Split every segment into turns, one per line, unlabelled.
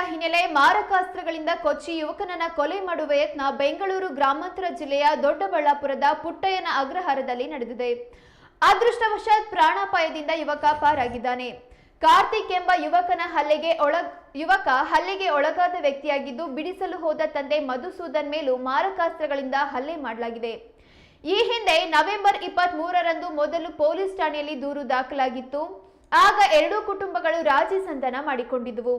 ಹಿನ್ನೆಲೆ ಮಾರಕಾಸ್ತ್ರಗಳಿಂದ ಕೊಚ್ಚಿ ಯುವಕನನ್ನ ಕೊಲೆ ಮಾಡುವ ಯತ್ನ ಬೆಂಗಳೂರು ಗ್ರಾಮಾಂತರ ಜಿಲ್ಲೆಯ ದೊಡ್ಡಬಳ್ಳಾಪುರದ ಪುಟ್ಟಯ್ಯನ ಅಗ್ರಹಾರದಲ್ಲಿ ನಡೆದಿದೆ. ಅದೃಷ್ಟವಶಾತ್ ಪ್ರಾಣಾಪಾಯದಿಂದ ಯುವಕ ಪಾರಾಗಿದ್ದಾನೆ. ಕಾರ್ತಿಕ್ ಎಂಬ ಯುವಕ ಹಲ್ಲೆಗೆ ಒಳಗಾದ ವ್ಯಕ್ತಿಯಾಗಿದ್ದು, ಬಿಡಿಸಲು ಹೋದ ತಂದೆ ಮಧುಸೂದನ್ ಮೇಲೂ ಮಾರಕಾಸ್ತ್ರಗಳಿಂದ ಹಲ್ಲೆ ಮಾಡಲಾಗಿದೆ. ಈ ಹಿಂದೆ ನವೆಂಬರ್ 23ರಂದು ಮೊದಲು ಪೊಲೀಸ್ ಠಾಣೆಯಲ್ಲಿ ದೂರು ದಾಖಲಾಗಿತ್ತು. ಆಗ ಎರಡೂ ಕುಟುಂಬಗಳು ರಾಜಿ ಸಂಧಾನ ಮಾಡಿಕೊಂಡಿದ್ದವು.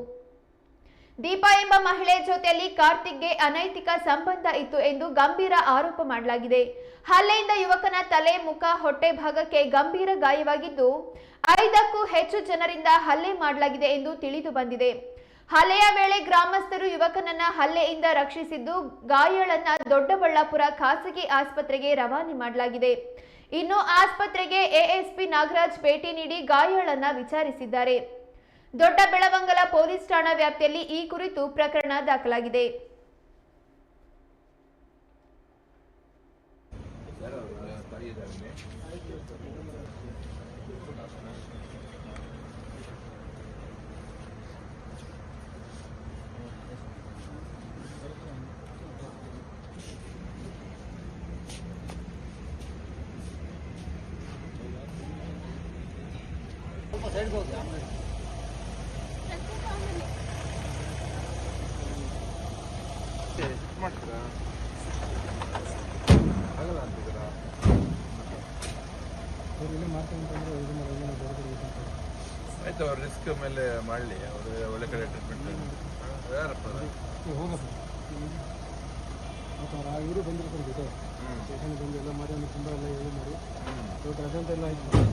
ದೀಪಾ ಎಂಬ ಮಹಿಳೆ ಜೊತೆಯಲ್ಲಿ ಕಾರ್ತಿಕ್ಗೆ ಅನೈತಿಕ ಸಂಬಂಧ ಇತ್ತು ಎಂದು ಗಂಭೀರ ಆರೋಪ ಮಾಡಲಾಗಿದೆ. ಹಲ್ಲೆಯಿಂದ ಯುವಕನ ತಲೆ, ಮುಖ, ಹೊಟ್ಟೆ ಭಾಗಕ್ಕೆ ಗಂಭೀರ ಗಾಯವಾಗಿದ್ದು 5ಕ್ಕೂ ಹೆಚ್ಚು ಜನರಿಂದ ಹಲ್ಲೆ ಮಾಡಲಾಗಿದೆ ಎಂದು ತಿಳಿದು ಬಂದಿದೆ. ಹಲ್ಲೆಯ ವೇಳೆ ಗ್ರಾಮಸ್ಥರು ಯುವಕನನ್ನ ಹಲ್ಲೆಯಿಂದ ರಕ್ಷಿಸಿದ್ದು, ಗಾಯಾಳನ್ನ ದೊಡ್ಡಬಳ್ಳಾಪುರ ಖಾಸಗಿ ಆಸ್ಪತ್ರೆಗೆ ರವಾನೆ ಮಾಡಲಾಗಿದೆ. ಇನ್ನು ಆಸ್ಪತ್ರೆಗೆ ಎಎಸ್ಪಿ ನಾಗರಾಜ್ ಭೇಟಿ ನೀಡಿ ಗಾಯಾಳನ್ನ ವಿಚಾರಿಸಿದ್ದಾರೆ. ದೊಡ್ಡಬೆಳವಂಗಲ ಪೊಲೀಸ್ ಠಾಣಾ ವ್ಯಾಪ್ತಿಯಲ್ಲಿ ಈ ಕುರಿತು ಪ್ರಕರಣ ದಾಖಲಾಗಿದೆ.
ಆಯ್ತು, ಅವ್ರ ರಿಸ್ಕ್ ಮೇಲೆ ಮಾಡಲಿ, ಅವರು ಒಳ್ಳೆ ಕಡೆ ಟ್ರೀಟ್ಮೆಂಟ್. ಯಾರಪ್ಪ
ಇವರು ಬಂದಿರ್ತಾರೆ ಜೊತೆ ಸ್ಟೇಷನ್ ಬಂದು ಎಲ್ಲ ಮಾಡಿ ಒಂದು ತುಂಬ ಎಲ್ಲ ಹೇಳಿ ಮಾಡಿ ಇವತ್ತು ರಜೆ ಅಂತ ಎಲ್ಲ ಆಯ್ತು.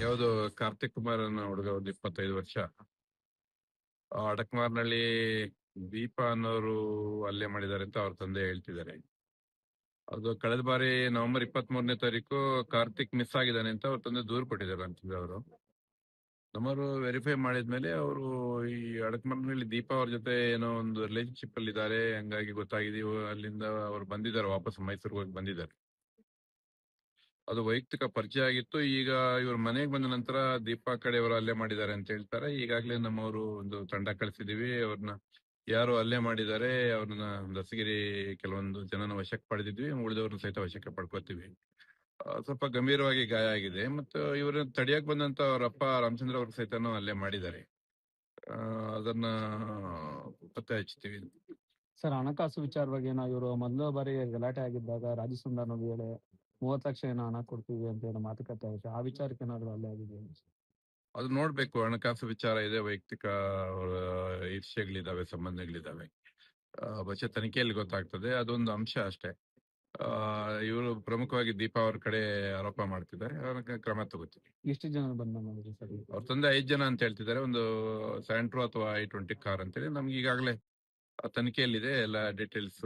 ಯಾವುದು ಕಾರ್ತಿಕ್ ಕುಮಾರ್ ಅನ್ನೋ ಹುಡುಗ, ಒಂದು 25 ವರ್ಷ. ಅಡಕಮಾರ್ನಲ್ಲಿ ದೀಪಾ ಅನ್ನೋರು ಹಲ್ಲೆ ಮಾಡಿದ್ದಾರೆ ಅಂತ ಅವ್ರ ತಂದೆ ಹೇಳ್ತಿದ್ದಾರೆ. ಅದು ಕಳೆದ ಬಾರಿ ನವೆಂಬರ್ 23ನೇ ತಾರೀಕು ಕಾರ್ತಿಕ್ ಮಿಸ್ ಆಗಿದ್ದಾನೆ ಅಂತ ಅವ್ರ ತಂದೆ ದೂರು ಕೊಟ್ಟಿದ್ದಾರೆ ಅಂತಿದ್ರು. ಅವರು ನಮ್ಮವರು ವೆರಿಫೈ ಮಾಡಿದ್ಮೇಲೆ ಅವರು ಈ ಅಡಕಮಾರ್ನಲ್ಲಿ ದೀಪಾ ಅವ್ರ ಜೊತೆ ಏನೋ ಒಂದು ರಿಲೇಶನ್ಶಿಪ್ ಅಲ್ಲಿ ಇದ್ದಾರೆ, ಹಂಗಾಗಿ ಗೊತ್ತಾಗಿದೀವಿ. ಅಲ್ಲಿಂದ ಅವ್ರು ಬಂದಿದ್ದಾರೆ, ವಾಪಸ್ ಮೈಸೂರಿಗೆ ಹೋಗಿ ಬಂದಿದ್ದಾರೆ. ಅದು ವೈಯಕ್ತಿಕ ಪರಿಚಯ ಆಗಿತ್ತು. ಈಗ ಇವ್ರ ಮನೆಗೆ ಬಂದ ನಂತರ ದೀಪಾ ಕಡೆಯವರು ಹಲ್ಲೆ ಮಾಡಿದ್ದಾರೆ ಅಂತ ಹೇಳ್ತಾರೆ. ಈಗಾಗಲೇ ನಮ್ಮವರು ಒಂದು ತಂಡ ಕಳಿಸಿದೀವಿ. ಅವ್ರನ್ನ ಯಾರು ಹಲ್ಲೆ ಮಾಡಿದ್ದಾರೆ ಅವ್ರನ್ನ ದಸಗಿರಿ ಕೆಲವೊಂದು ಜನನ ವಶಕ್ಕೆ ಪಡೆದಿದ್ವಿ, ಉಳಿದವ್ರನ್ನ ಸಹಿತ ವಶಕ್ಕೆ ಪಡ್ಕೋತೀವಿ. ಸ್ವಲ್ಪ ಗಂಭೀರವಾಗಿ ಗಾಯ ಆಗಿದೆ. ಮತ್ತು ಇವ್ರನ್ನ ತಡಿಯಕ್ ಬಂದಂತ ಅವ್ರ ಅಪ್ಪ ರಾಮಚಂದ್ರ ಅವ್ರ ಸಹಿತನೂ ಹಲ್ಲೆ ಮಾಡಿದ್ದಾರೆ. ಅದನ್ನ ಪತ್ತೆ ಹಚ್ತೀವಿ.
ಸರ್, ಹಣಕಾಸು ವಿಚಾರವಾಗಿ ಏನೋ ಇವರು ಮೊದಲ ಬಾರಿ ಗಲಾಟೆ ಆಗಿದ್ದಾಗ ರಾಜಸ್ಥಾನ ವೇಳೆ 30 ಲಕ್ಷ ಏನೋ ಹಣ ಕೊಡ್ತೀವಿ ಅಂತ ಏನೋ ಮಾತುಕತೆ ಆಗುತ್ತೆ. ಆ ವಿಚಾರಕ್ಕೆ ಏನಾದ್ರು ಅಲ್ಲೇ ಆಗಿದೆ?
ಅದು ನೋಡ್ಬೇಕು. ಹಣಕಾಸು ವಿಚಾರ ಇದೆ, ವೈಯಕ್ತಿಕ ಈರ್ಷ್ಯೆಗಳಿದಾವೆ, ಸಂಬಂಧಗಳಿದಾವೆ. ಬಹುಶಃ ತನಿಖೆಯಲ್ಲಿ ಗೊತ್ತಾಗ್ತದೆ. ಅದೊಂದು ಅಂಶ ಅಷ್ಟೇ. ಇವರು ಪ್ರಮುಖವಾಗಿ ದೀಪಾ ಅವ್ರ ಕಡೆ ಆರೋಪ ಮಾಡ್ತಿದ್ದಾರೆ. ಅವ್ರ ಕ್ರಮ ತಗೋತೀವಿ.
ಎಷ್ಟು ಜನ ಬಂದ ಮಾಡಿದ್ರು ಸರ್?
ಅವ್ರ ತಂದೆ 5 ಜನ ಅಂತ ಹೇಳ್ತಿದ್ದಾರೆ. ಒಂದು ಸ್ಯಾಂಟ್ರೋ ಅಥವಾ i20 ಕಾರ್ ಅಂತೇಳಿ ನಮ್ಗೆ ಈಗಾಗಲೇ ತನಿಖೆಯಲ್ಲಿದೆ. ಎಲ್ಲ ಡೀಟೇಲ್ಸ್